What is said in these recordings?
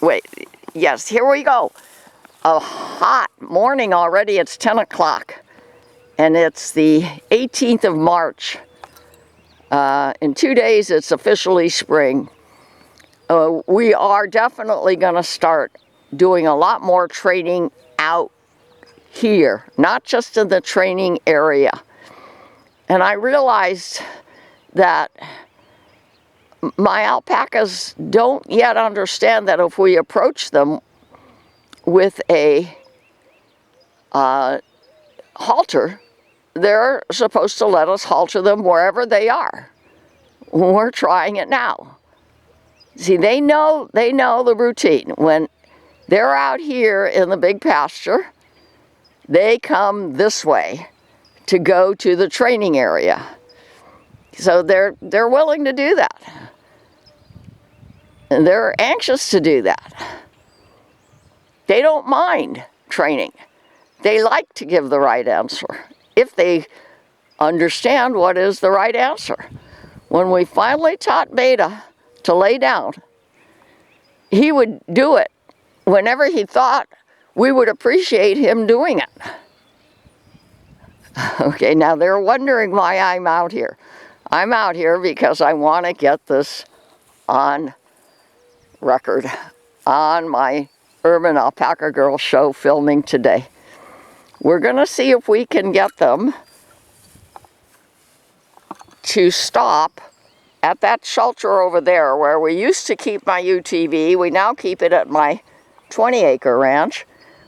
Wait, yes, here we go. A hot morning already. It's 10 o'clock. And it's the 18th of March. In 2 days, it's officially spring. We are definitely going to start doing a lot more training out here, not just in the training area. And I realized that my alpacas don't yet understand that if we approach them with a halter, they're supposed to let us halter them wherever they are. We're trying it now. See, they know the routine. When they're out here in the big pasture, they come this way to go to the training area. So they're willing to do that. And they're anxious to do that. They don't mind training. They like to give the right answer if they understand what is the right answer. When we finally taught Beta to lay down, he would do it whenever he thought we would appreciate him doing it. Okay, now they're wondering why I'm out here. I'm out here because I want to get this on record on my Urban Alpaca Girl show filming today. We're going to see if we can get them to stop at that shelter over there where we used to keep my UTV. We now keep it at my 20-acre ranch.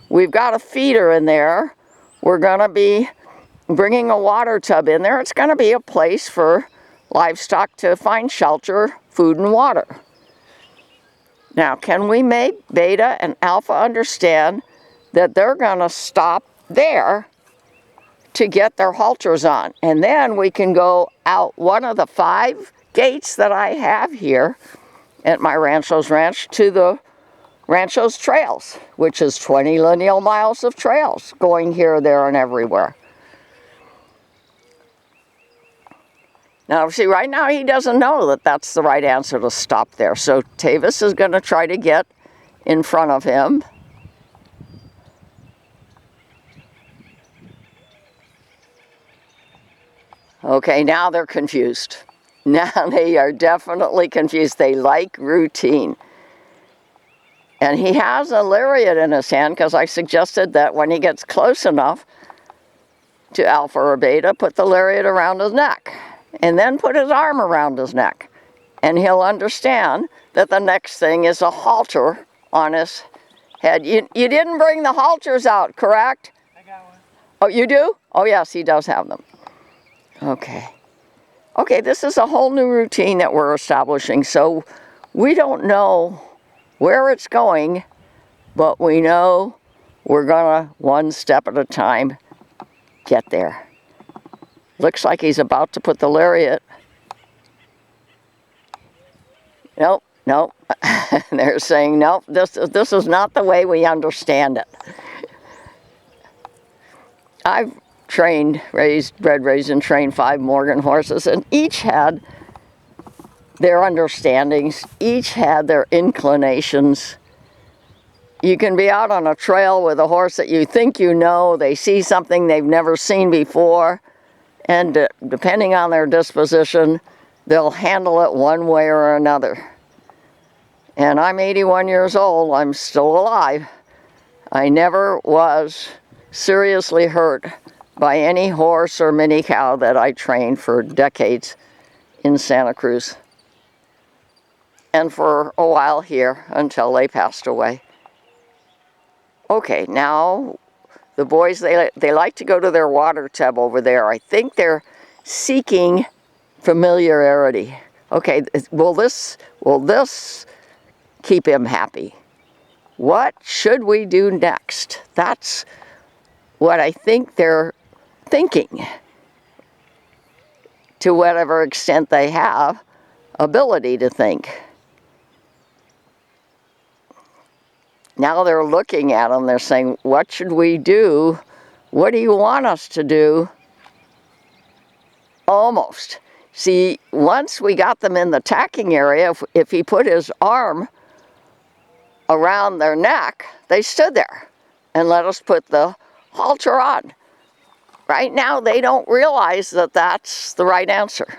We've got a feeder in there. We're going to be bringing a water tub in there. It's going to be a place for livestock to find shelter, food, and water. Now, can we make Beta and Alpha understand that they're going to stop there to get their halters on? And then we can go out one of the 5 gates that I have here at my Rancho's Ranch to the Rancho's Trails, which is 20 lineal miles of trails going here, there, and everywhere. Now, see, right now he doesn't know that that's the right answer to stop there. So Tavis is going to try to get in front of him. Okay, now they're confused. Now they are definitely confused. They like routine. And he has a lariat in his hand because I suggested that when he gets close enough to Alpha or Beta, put the lariat around his neck. And then put his arm around his neck. And he'll understand that the next thing is a halter on his head. You didn't bring the halters out, correct? I got one. Oh, you do? Oh, yes, he does have them. Okay. Okay, this is a whole new routine that we're establishing. So we don't know where it's going, but we know we're gonna, one step at a time, get there. Looks like he's about to put the lariat. Nope, nope. They're saying, nope, this is not the way we understand it. I've bred, raised, and trained 5 Morgan horses, and each had their understandings, each had their inclinations. You can be out on a trail with a horse that you think you know, they see something they've never seen before, and depending on their disposition, they'll handle it one way or another. And I'm 81 years old, I'm still alive. I never was seriously hurt by any horse or mini cow that I trained for decades in Santa Cruz. And for a while here until they passed away. Okay, now the boys, they like to go to their water tub over there. I think they're seeking familiarity. Okay, will this keep him happy? What should we do next? That's what I think they're thinking, to whatever extent they have ability to think. Now they're looking at them, they're saying, what should we do? What do you want us to do? Almost. See, once we got them in the tacking area, if he put his arm around their neck, they stood there and let us put the halter on. Right now, they don't realize that that's the right answer.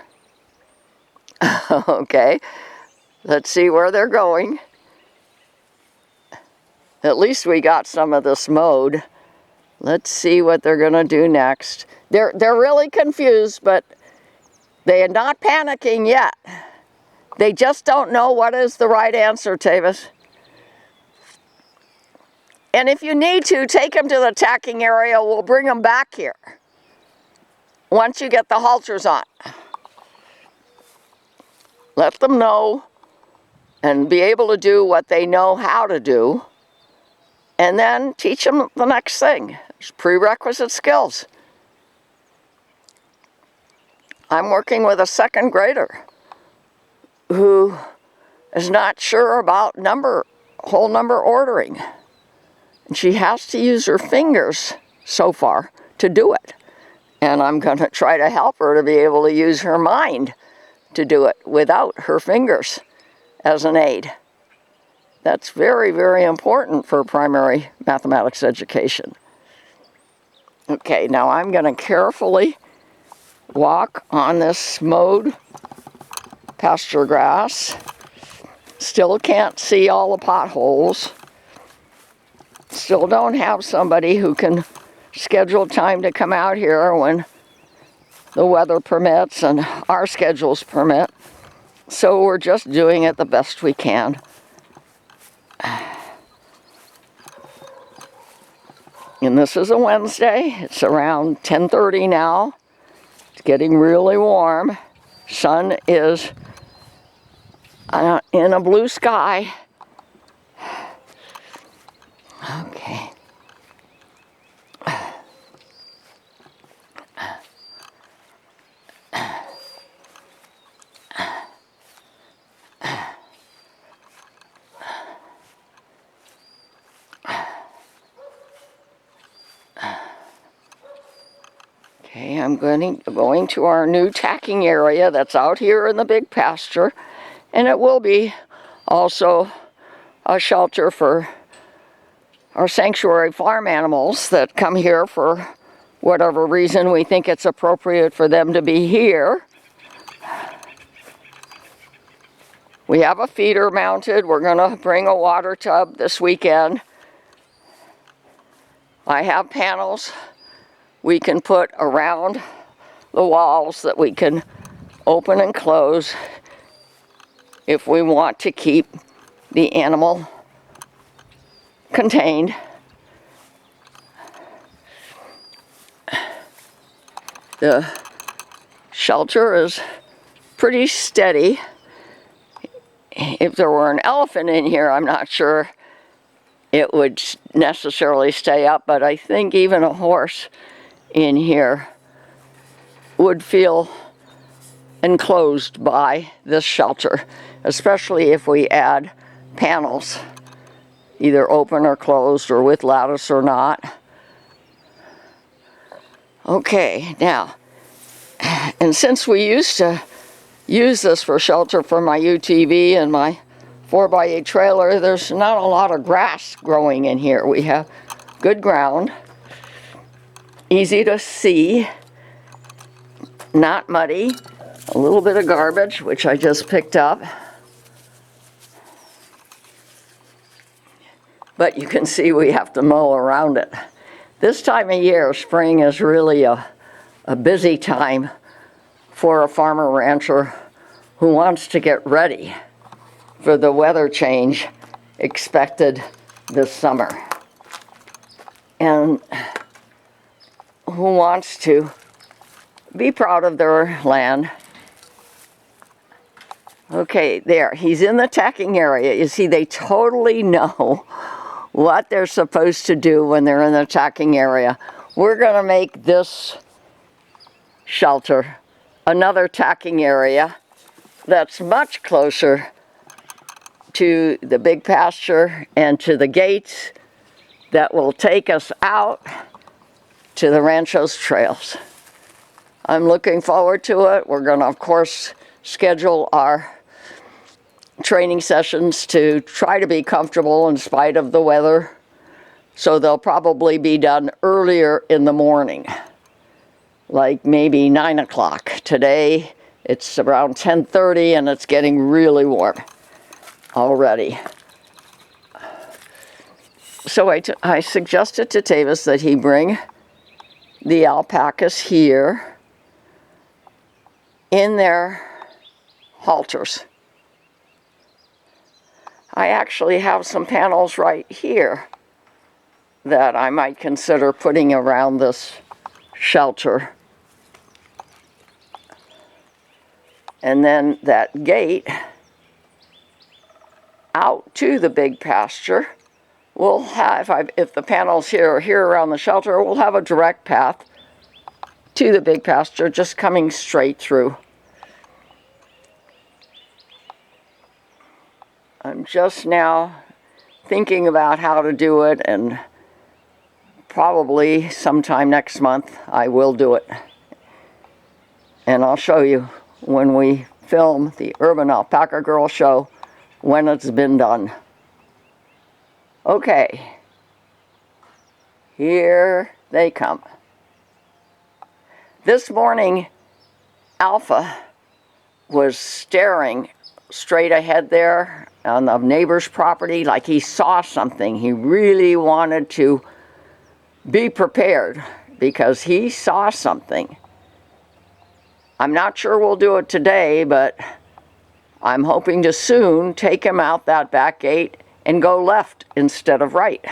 Okay, let's see where they're going. At least we got some of this mowed. Let's see what they're gonna do next. They're really confused, but they are not panicking yet. They just don't know what is the right answer, Tavis. And if you need to, take them to the tacking area. We'll bring them back here once you get the halters on. Let them know and be able to do what they know how to do, and then teach them the next thing. It's prerequisite skills. I'm working with a second grader who is not sure about whole number ordering. And she has to use her fingers so far to do it. And I'm going to try to help her to be able to use her mind to do it without her fingers as an aid. That's very, very important for primary mathematics education. Okay, now I'm going to carefully walk on this mowed pasture grass. Still can't see all the potholes. Still don't have somebody who can schedule time to come out here when the weather permits and our schedules permit. So we're just doing it the best we can. And this is a Wednesday. It's around 10:30 now. It's getting really warm. Sun is in a blue sky. Okay. Okay, I'm going to our new tacking area that's out here in the big pasture, and it will be also a shelter for our sanctuary farm animals that come here for whatever reason we think it's appropriate for them to be here. We have a feeder mounted. We're going to bring a water tub this weekend. I have panels we can put around the walls that we can open and close if we want to keep the animal contained. The shelter is pretty steady. If there were an elephant in here, I'm not sure it would necessarily stay up, but I think even a horse in here would feel enclosed by this shelter, especially if we add panels, either open or closed or with lattice or not. Okay, now, and since we used to use this for shelter for my UTV and my 4x8 trailer, there's not a lot of grass growing in here. We have good ground, easy to see, not muddy, a little bit of garbage, which I just picked up. But you can see we have to mow around it. This time of year, spring is really a busy time for a farmer rancher who wants to get ready for the weather change expected this summer, and who wants to be proud of their land. Okay, there, he's in the tacking area. You see, they totally know what they're supposed to do when they're in the tacking area. We're gonna make this shelter another tacking area that's much closer to the big pasture and to the gates that will take us out to the rancho's trails. I'm looking forward to it. We're gonna, of course, schedule our training sessions to try to be comfortable in spite of the weather. So they'll probably be done earlier in the morning, like maybe 9 o'clock. Today it's around 10:30 and it's getting really warm already. So I suggested to Tavis that he bring the alpacas here in their halters. I actually have some panels right here that I might consider putting around this shelter. And then that gate out to the big pasture will have, if the panels here are here around the shelter, we'll have a direct path to the big pasture just coming straight through. I'm just now thinking about how to do it, and probably sometime next month I will do it. And I'll show you when we film the Urban Alpaca Girl show when it's been done. Okay, here they come. This morning, Alpha was staring straight ahead there on the neighbor's property like he saw something. He really wanted to be prepared because he saw something. I'm not sure we'll do it today, but I'm hoping to soon take him out that back gate and go left instead of right,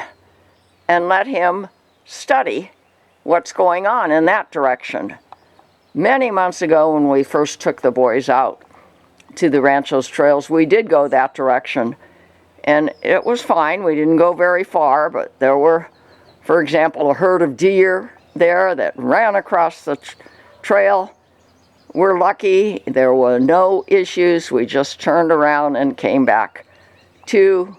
and let him study what's going on in that direction. Many months ago when we first took the boys out to the Rancho's trails, we did go that direction, and it was fine. We didn't go very far, but there were, for example, a herd of deer there that ran across the trail. We're lucky, there were no issues. We just turned around and came back to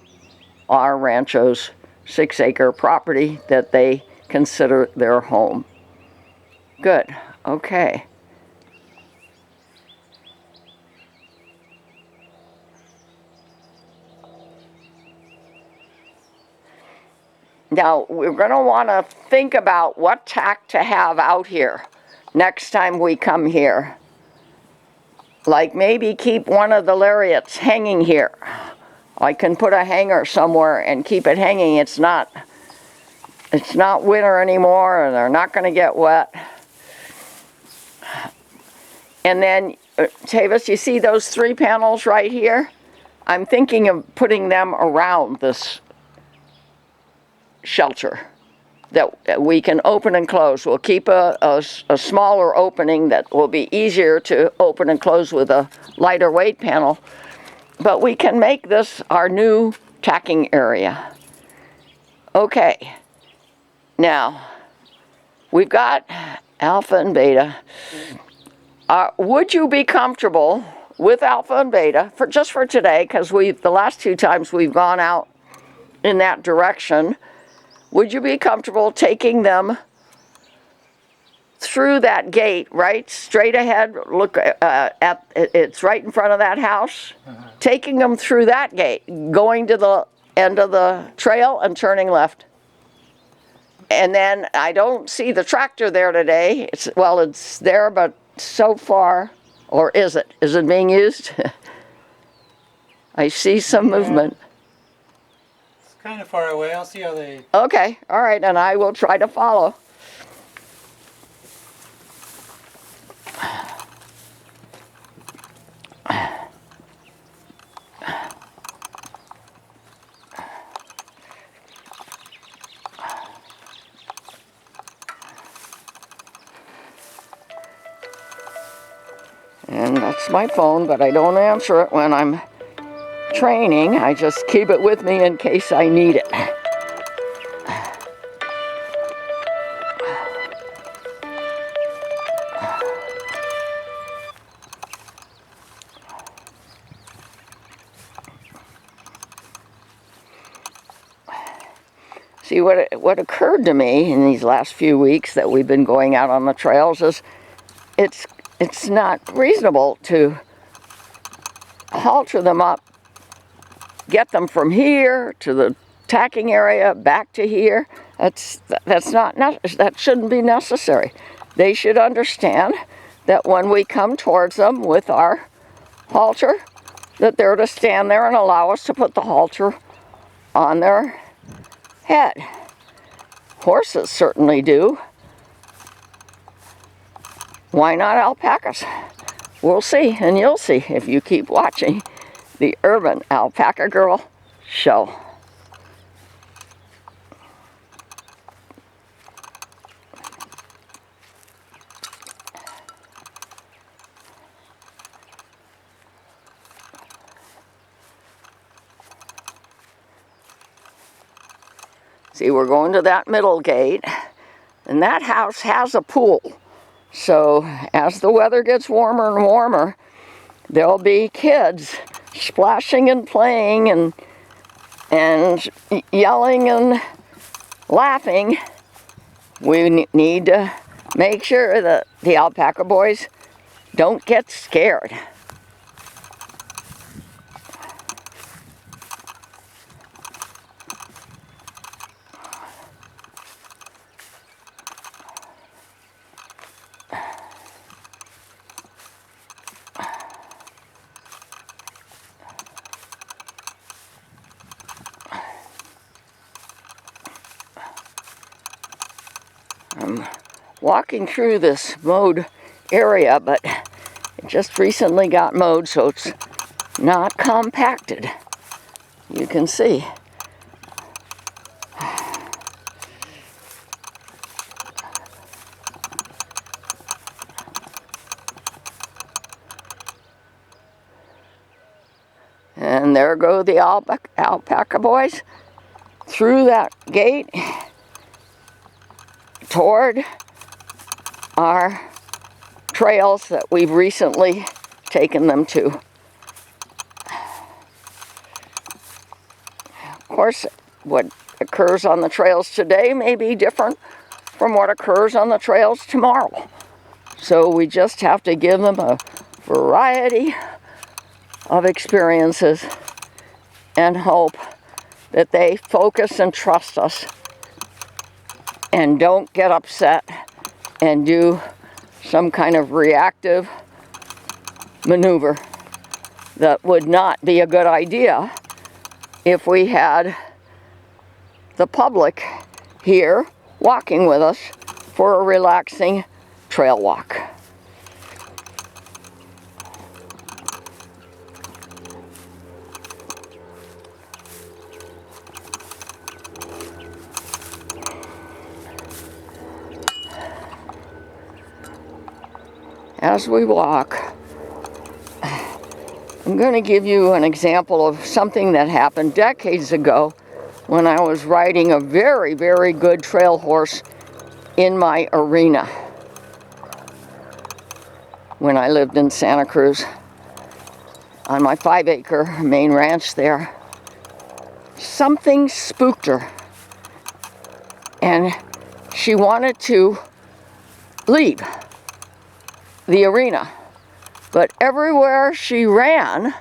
our Rancho's 6-acre property that they consider their home. Good, okay. Now, we're going to want to think about what tack to have out here next time we come here. Like maybe keep one of the lariats hanging here. I can put a hanger somewhere and keep it hanging. It's not winter anymore, and they're not going to get wet. And then, Tavis, you see those 3 panels right here? I'm thinking of putting them around this shelter that we can open and close. We'll keep a smaller opening that will be easier to open and close with a lighter weight panel. But we can make this our new tacking area. Okay, now we've got Alpha and Beta. Would you be comfortable with Alpha and Beta just for today? Because the last 2 times we've gone out in that direction. Would you be comfortable taking them through that gate, right straight ahead? Look at it's right in front of that house. Taking them through that gate, going to the end of the trail and turning left. And then I don't see the tractor there today. It's there, but so far, or is it? Is it being used? I see some movement. It's kind of far away. I'll see how they... Okay, all right, and I will try to follow. And that's my phone, but I don't answer it when I'm training. I just keep it with me in case I need it. See, what occurred to me in these last few weeks that we've been going out on the trails is it's not reasonable to halter them up get them from here to the tacking area back to here. That shouldn't be necessary. They should understand that when we come towards them with our halter, that they're to stand there and allow us to put the halter on their head. Horses certainly do. Why not alpacas? We'll see, and you'll see if you keep watching the Urban Alpaca Girl show. See, we're going to that middle gate, and that house has a pool. So as the weather gets warmer and warmer, there'll be kids splashing and playing and yelling and laughing. We need to make sure that the alpaca boys don't get scared. I'm walking through this mowed area, but it just recently got mowed, so it's not compacted. You can see. And there go the alpaca boys through that gate toward our trails that we've recently taken them to. Of course, what occurs on the trails today may be different from what occurs on the trails tomorrow. So we just have to give them a variety of experiences and hope that they focus and trust us and don't get upset and do some kind of reactive maneuver that would not be a good idea if we had the public here walking with us for a relaxing trail walk. As we walk, I'm going to give you an example of something that happened decades ago when I was riding a very, very good trail horse in my arena when I lived in Santa Cruz on my 5-acre main ranch there. Something spooked her, and she wanted to leave the arena. But everywhere she ran,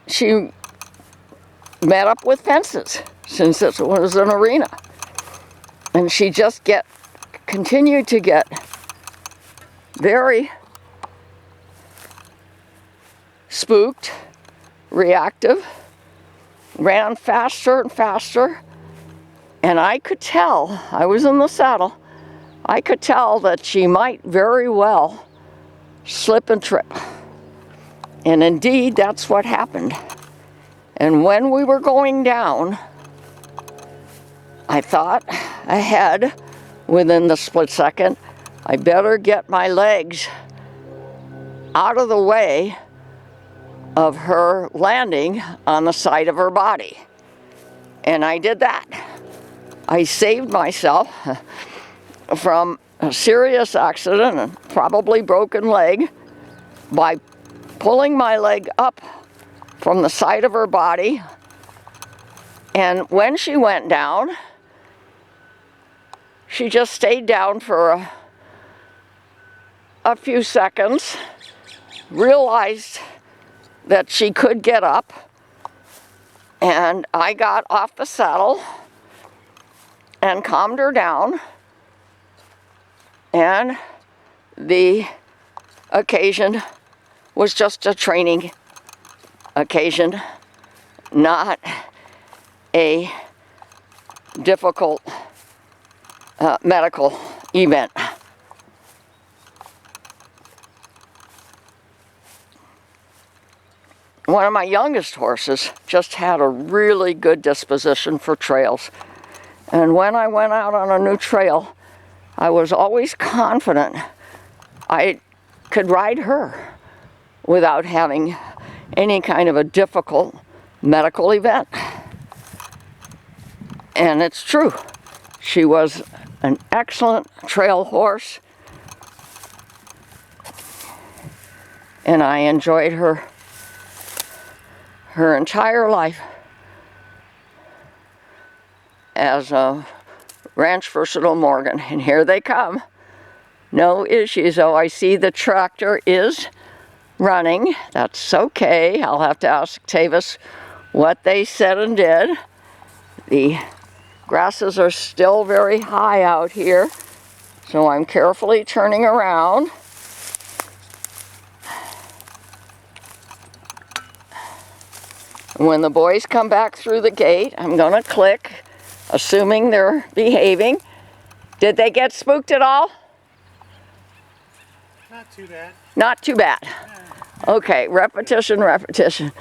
she met up with fences, since it was an arena. And she just continued to get very spooked, reactive, ran faster and faster. And I could tell, I was in the saddle, I could tell that she might very well slip and trip. And indeed, that's what happened. And when we were going down, I thought ahead within the split second, I better get my legs out of the way of her landing on the side of her body. And I did that. I saved myself from a serious accident and probably broken leg by pulling my leg up from the side of her body. And when she went down, she just stayed down for a few seconds, realized that she could get up. And I got off the saddle and calmed her down. And the occasion was just a training occasion, not a difficult medical event. One of my youngest horses just had a really good disposition for trails. And when I went out on a new trail, I was always confident I could ride her without having any kind of a difficult medical event. And it's true. She was an excellent trail horse, and I enjoyed her entire life as a ranch versatile Morgan. And here they come. No issues. Oh, I see the tractor is running. That's okay. I'll have to ask Tavis what they said and did. The grasses are still very high out here, so I'm carefully turning around. When the boys come back through the gate, I'm going to click, assuming they're behaving. Did they get spooked at all? Not too bad. Not too bad. Okay, repetition, repetition.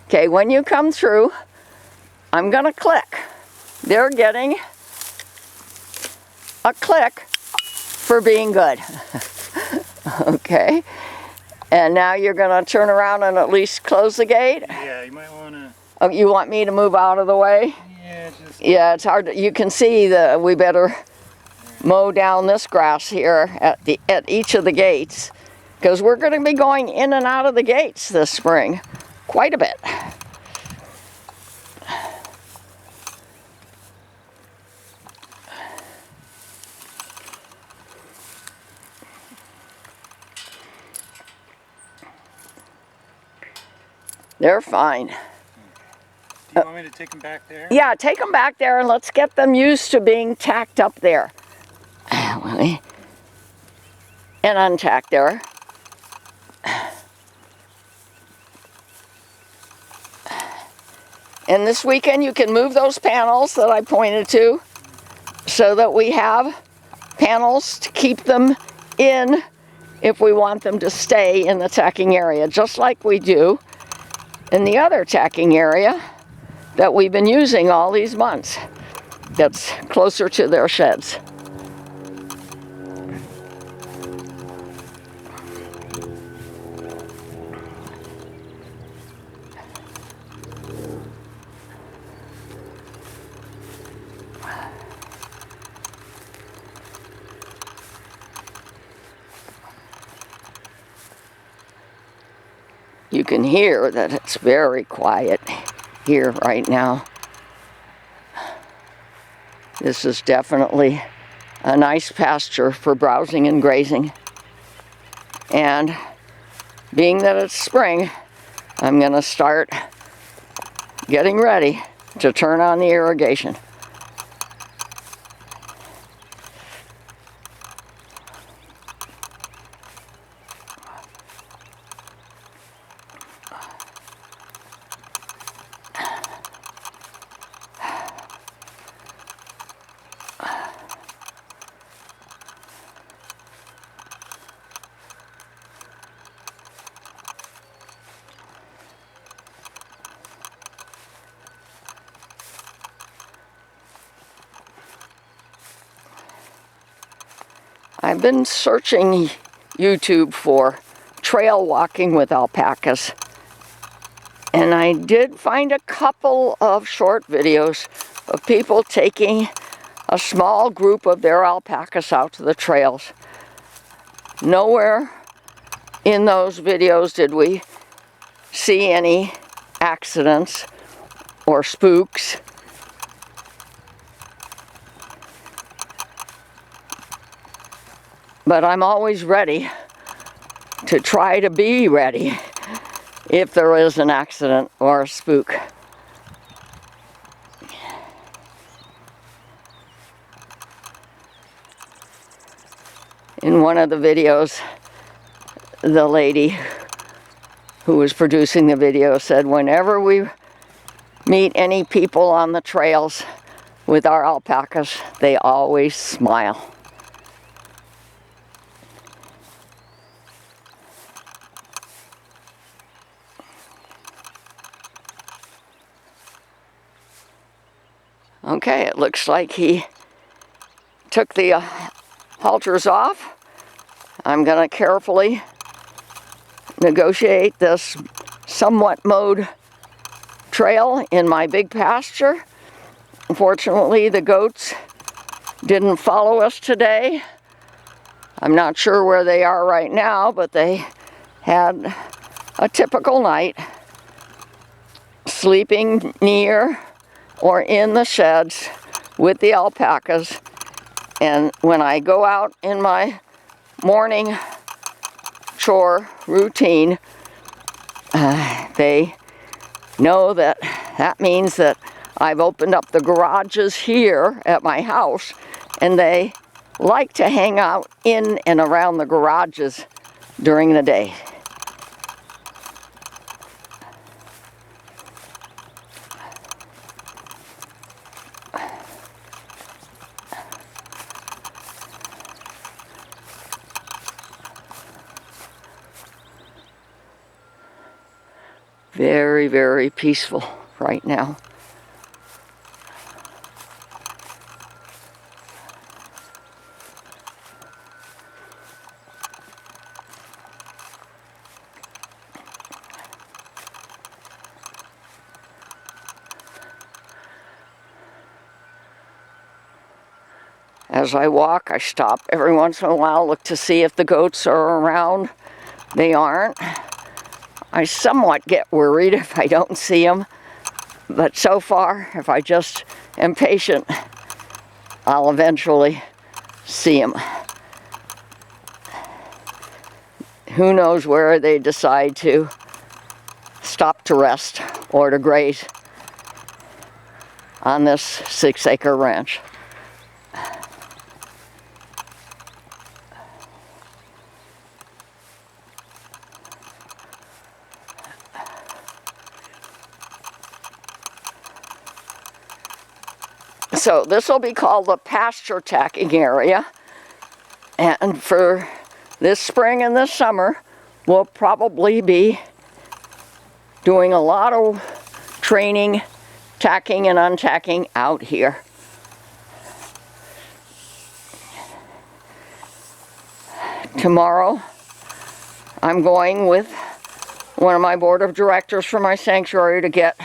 Okay, when you come through, I'm going to click. They're getting a click for being good. Okay. And now you're going to turn around and at least close the gate? Yeah, you might want to... Oh, you want me to move out of the way? Yeah, just... Yeah, it's hard to, you can see we better mow down this grass here at each of the gates, because we're going to be going in and out of the gates this spring quite a bit. They're fine. Do you want me to take them back there? Yeah, take them back there and let's get them used to being tacked up there. And untacked there. And this weekend you can move those panels that I pointed to so that we have panels to keep them in if we want them to stay in the tacking area, just like we do in the other tacking area that we've been using all these months that's closer to their sheds. You can hear that it's very quiet here right now. This is definitely a nice pasture for browsing and grazing. And being that it's spring, I'm going to start getting ready to turn on the irrigation. I've been searching YouTube for trail walking with alpacas, and I did find a couple of short videos of people taking a small group of their alpacas out to the trails. Nowhere in those videos did we see any accidents or spooks. But I'm always ready to try to be ready if there is an accident or a spook. In one of the videos, the lady who was producing the video said, whenever we meet any people on the trails with our alpacas, they always smile. Okay, it looks like he took the halters off. I'm going to carefully negotiate this somewhat mowed trail in my big pasture. Unfortunately, the goats didn't follow us today. I'm not sure where they are right now, but they had a typical night, sleeping near or in the sheds with the alpacas. And when I go out in my morning chore routine, they know that that means that I've opened up the garages here at my house, and they like to hang out in and around the garages during the day. Very, very peaceful right now. As I walk, I stop every once in a while, look to see if the goats are around. They aren't. I somewhat get worried if I don't see them, but so far, if I just am patient, I'll eventually see them. Who knows where they decide to stop to rest or to graze on this 6-acre ranch. So this will be called the pasture tacking area, and for this spring and this summer we'll probably be doing a lot of training, tacking and untacking out here. Tomorrow I'm going with one of my board of directors for my sanctuary to get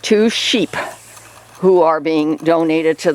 2 sheep who are being donated to the